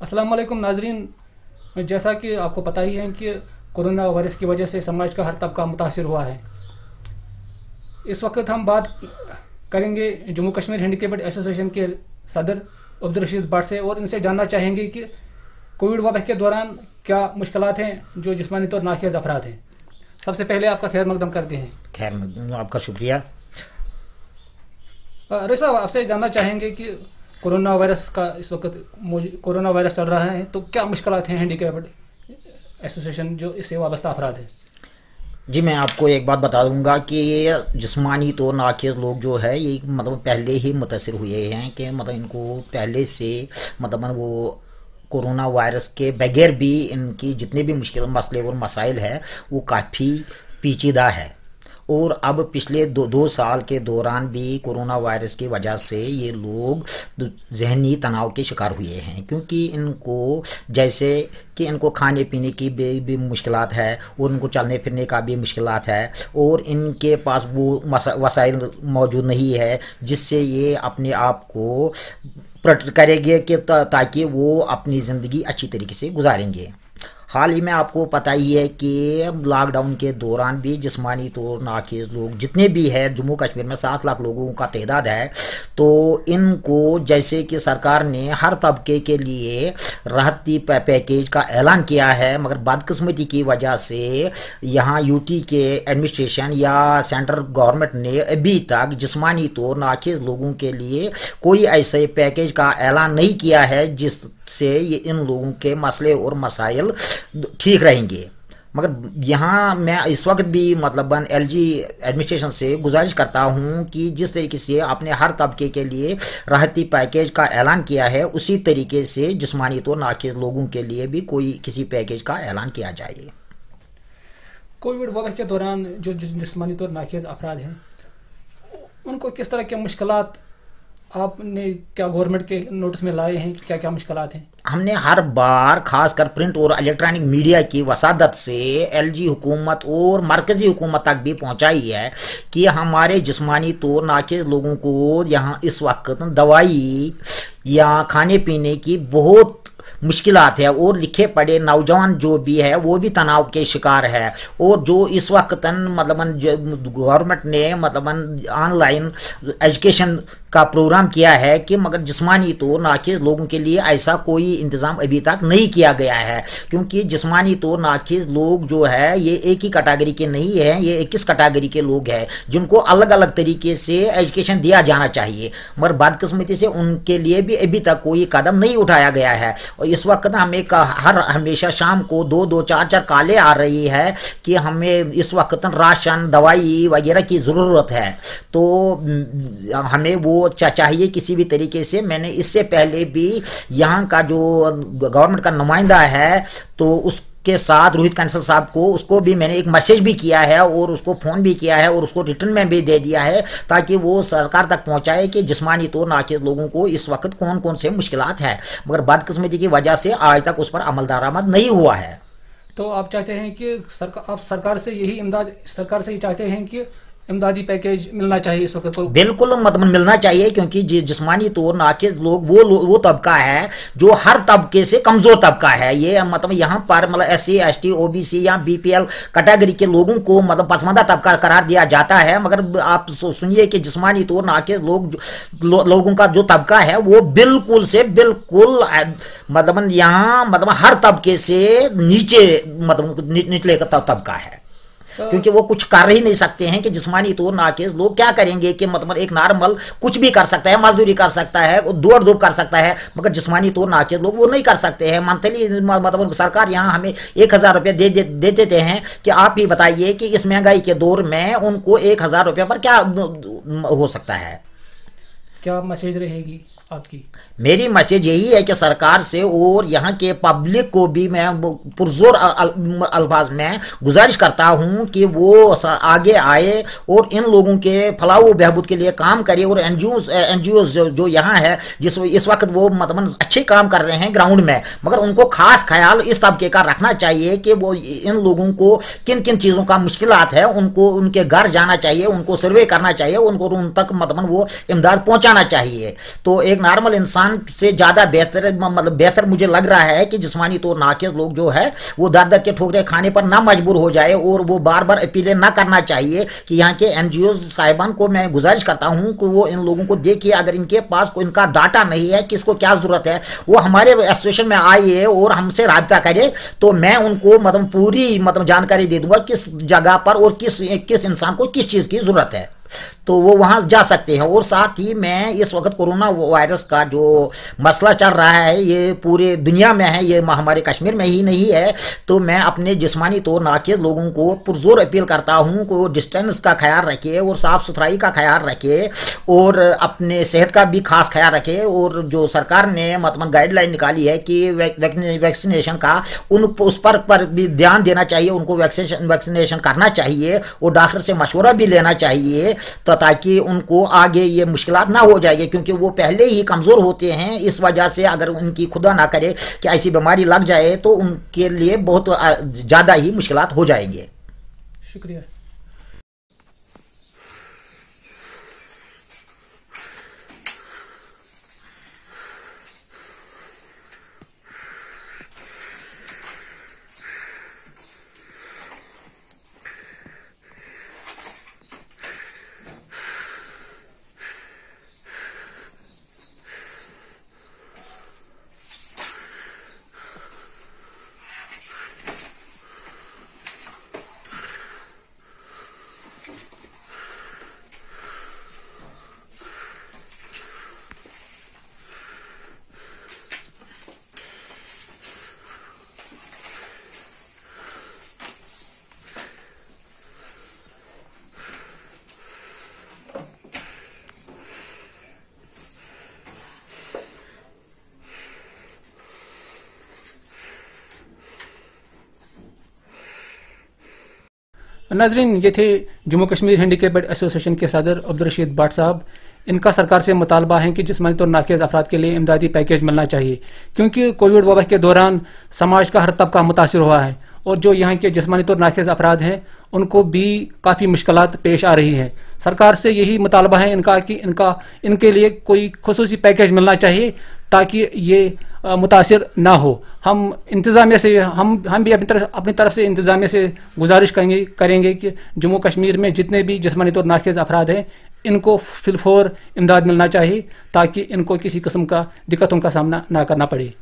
अस्सलाम वालेकुम नाजरीन। जैसा कि आपको पता ही है कि कोरोना वायरस की वजह से समाज का हर तबका मुतासिर हुआ है। इस वक्त हम बात करेंगे जम्मू कश्मीर हैंडीकैप्ड एसोसिएशन के सदर अब्दुल रशीद भट्ट से और इनसे जानना चाहेंगे कि कोविड वबा के दौरान क्या मुश्किलात हैं जो जिस्मानी तौर नाखिज अफराद हैं। सबसे पहले आपका खैर मकदम करते हैं। खैर मकदम, आपका शुक्रिया। रईस साहब, आपसे जानना चाहेंगे कि कोरोना वायरस का इस वक्त कोरोना वायरस चल रहा है तो क्या मुश्किलात हैं हैंडीकैप्ड एसोसिएशन जो इससे वाबस्ता अफराद है। जी, मैं आपको एक बात बता दूंगा कि ये जिस्मानी तौर नाखिज लोग जो है ये पहले ही मुतासिर हुए हैं कि इनको पहले से वो कोरोना वायरस के बगैर भी इनकी जितने भी मुश्किल मसले और मसाइल है वो काफ़ी पेचीदा है। और अब पिछले दो साल के दौरान भी कोरोना वायरस की वजह से ये लोग जहनी तनाव के शिकार हुए हैं, क्योंकि इनको जैसे कि इनको खाने पीने की भी मुश्किलात है और उनको चलने फिरने का भी मुश्किलात है और इनके पास वो वसाइल मौजूद नहीं है जिससे ये अपने आप को प्रोटेक्ट करेंगे कि ताकि वो अपनी ज़िंदगी अच्छी तरीके से गुजारेंगे। हाल ही में आपको पता ही है कि लॉकडाउन के दौरान भी जिस्मानी तौर नाखिज लोग जितने भी हैं, जम्मू कश्मीर में 7 लाख लोगों का तादाद है, तो इनको जैसे कि सरकार ने हर तबके के लिए राहती पैकेज का ऐलान किया है, मगर बदकिस्मती की वजह से यहाँ यूटी के एडमिनिस्ट्रेशन या सेंट्रल गवर्नमेंट ने अभी तक जिस्मानी तौर नाखिज लोगों के लिए कोई ऐसे पैकेज का ऐलान नहीं किया है जिससे ये इन लोगों के मसले और मसाइल ठीक रहेंगे। मगर यहाँ मैं इस वक्त भी एलजी एडमिनिस्ट्रेशन से गुजारिश करता हूँ कि जिस तरीके से आपने हर तबके के लिए राहती पैकेज का ऐलान किया है उसी तरीके से जिस्मानी तौर नाखिज लोगों के लिए भी कोई किसी पैकेज का ऐलान किया जाए। कोविड वबा के दौरान जो जिस्मानी तौर नाखिज अफराद हैं उनको किस तरह के मुश्किलात आपने क्या गवर्नमेंट के नोटिस में लाए हैं, क्या क्या मुश्किलात हैं? हमने हर बार खासकर प्रिंट और इलेक्ट्रॉनिक मीडिया की वसादत से एलजी हुकूमत और मरकज़ी हुकूमत तक भी पहुंचाई है कि हमारे जिस्मानी तौर नाखिज लोगों को यहाँ इस वक्त दवाई या खाने पीने की बहुत मुश्किलात है और लिखे पढ़े नौजवान जो भी है वो भी तनाव के शिकार है। और जो इस वक्त गवर्नमेंट ने ऑनलाइन एजुकेशन का प्रोग्राम किया है कि मगर जिस्मानी तौर नाखिज लोगों के लिए ऐसा कोई इंतज़ाम अभी तक नहीं किया गया है, क्योंकि जिस्मानी तौर नाखिज लोग जो है ये एक ही कैटेगरी के नहीं है, ये 21 कैटेगरी के लोग हैं जिनको अलग अलग तरीके से एजुकेशन दिया जाना चाहिए, मगर बदकिस्मती से उनके लिए भी अभी तक कोई कदम नहीं उठाया गया है। और इस वक्त हमें हमेशा शाम को 2-2, 4-4 कालें आ रही है कि हमें इस वक्त राशन दवाई वगैरह की ज़रूरत है, तो हमें वो चाहिए किसी भी तरीके से। मैंने इससे पहले भी यहाँ का जो गवर्नमेंट का नुमाइंदा है तो उसके साथ रोहित कंसल साहब को उसको भी मैंने एक मैसेज भी किया है और उसको फ़ोन भी किया है और उसको रिटर्न में भी दे दिया है ताकि वो सरकार तक पहुँचाए कि जिस्मानी तौर नाखिज लोगों को इस वक्त कौन कौन से मुश्किलात है, मगर बदकिस्मती की वजह से आज तक उस पर अमल दरामद नहीं हुआ है। तो आप चाहते हैं कि आप सरकार से यही चाहते हैं कि इमदादी पैकेज मिलना चाहिए इस वक्त? बिल्कुल मिलना चाहिए, क्योंकि जिस्मानी तौर नाखिज लोग वो तबका है जो हर तबके से कमज़ोर तबका है। ये यहाँ पर SC ST OBC या BPL कैटेगरी के लोगों को पसमानदा तबका करार दिया जाता है, मगर आप सुनिए कि जिस्मानी तौर नाखिज लोगों का जो तबका है वो बिल्कुल से बिल्कुल यहाँ हर तबके से नीचे निचले का तबका है, क्योंकि वो कुछ कर ही नहीं सकते हैं कि जिस्मानी तौर नाखिज लोग क्या करेंगे कि एक नॉर्मल कुछ भी कर सकता है, मजदूरी कर सकता है, दौड़ धूप कर सकता है, मगर जिस्मानी तौर नाखिज लोग वो नहीं कर सकते हैं। मंथली सरकार यहाँ हमें 1000 रुपये दे देते हैं कि आप ही बताइए कि इस महंगाई के दौर में उनको 1000 रुपये पर क्या हो सकता है। क्या मैसेज रहेगी आपकी? मेरी मैसेज यही है कि सरकार से और यहाँ के पब्लिक को भी मैं पुरजोर अल्फाज में गुजारिश करता हूँ कि वो आगे आए और इन लोगों के फलाह व बहबूद के लिए काम करे। और एनजीओ जो यहाँ है इस वक्त वो अच्छे काम कर रहे हैं ग्राउंड में, मगर उनको खास ख्याल इस तबके का रखना चाहिए कि वो इन लोगों को किन किन चीज़ों का मुश्किलात है उनको उनके घर जाना चाहिए, उनको सर्वे करना चाहिए, उनको उन तक वो इमदाद पहुँचाना चाहिए। तो एक नॉर्मल इंसान से ज़्यादा बेहतर मतलब बेहतर मुझे लग रहा है कि जिस्मानी तौर नाक़िस लोग जो है वो दर दर के ठोकरे खाने पर ना मजबूर हो जाए, और वो बार बार अपीलें ना करना चाहिए कि यहाँ के NGO साहिबान को मैं गुजारिश करता हूँ कि वो इन लोगों को देखिए, अगर इनके पास कोई इनका डाटा नहीं है किसको क्या ज़रूरत है, वो हमारे एसोसिएशन में आइए और हमसे राब्ता करे, तो मैं उनको मतलब पूरी मतलब जानकारी दे दूंगा किस जगह पर और किस इंसान को किस चीज़ की ज़रूरत है, तो वो वहाँ जा सकते हैं। और साथ ही मैं इस वक्त कोरोना वायरस का जो मसला चल रहा है ये पूरे दुनिया में है, ये हमारे कश्मीर में ही नहीं है, तो मैं अपने जिस्मानी तौर नाक़िस लोगों को पुरजोर अपील करता हूँ कि वो डिस्टेंस का ख्याल रखे और साफ़ सुथराई का ख्याल रखे और अपने सेहत का भी खास ख्याल रखे। और जो सरकार ने मतलब गाइडलाइन निकाली है कि वैक्सीनेशन का उस पर भी ध्यान देना चाहिए, उनको वैक्सीनेशन करना चाहिए और डॉक्टर से मशवरा भी लेना चाहिए, तो ताकि उनको आगे ये मुश्किलात ना हो जाएगी, क्योंकि वो पहले ही कमज़ोर होते हैं। इस वजह से अगर उनकी खुदा ना करे कि ऐसी बीमारी लग जाए तो उनके लिए बहुत ज़्यादा ही मुश्किलात हो जाएंगे। शुक्रिया। नाजरीन, ये थे जम्मू कश्मीर हैंडीकैप्ड एसोसिएशन के सदर अब्दुल रशीद भट्ट साहब। इनका सरकार से मुतालबा है कि जिस्मानी तौर नाक़िस अफराद के लिए इमदादी पैकेज मिलना चाहिए, क्योंकि कोविड वबा के दौरान समाज का हर तबका मुतासिर हुआ है और जो यहाँ के जिस्मानी तौर नाक़िस अफराद हैं उनको भी काफ़ी मुश्किलात पेश आ रही हैं। सरकार से यही मुतालबा है इनका कि इनके लिए कोई खुसूसी पैकेज मिलना चाहिए ताकि ये मुतासिर ना हो। हम इंतज़ामिया से हम भी अपनी तरफ से इंतज़ामिया से गुजारिश करेंगे कि जम्मू कश्मीर में जितने भी जिस्मानी तौर नाक़िस अफराद हैं इनको फिलफौर इमदाद मिलना चाहिए ताकि इनको किसी किस्म का दिक्कतों का सामना ना करना पड़े।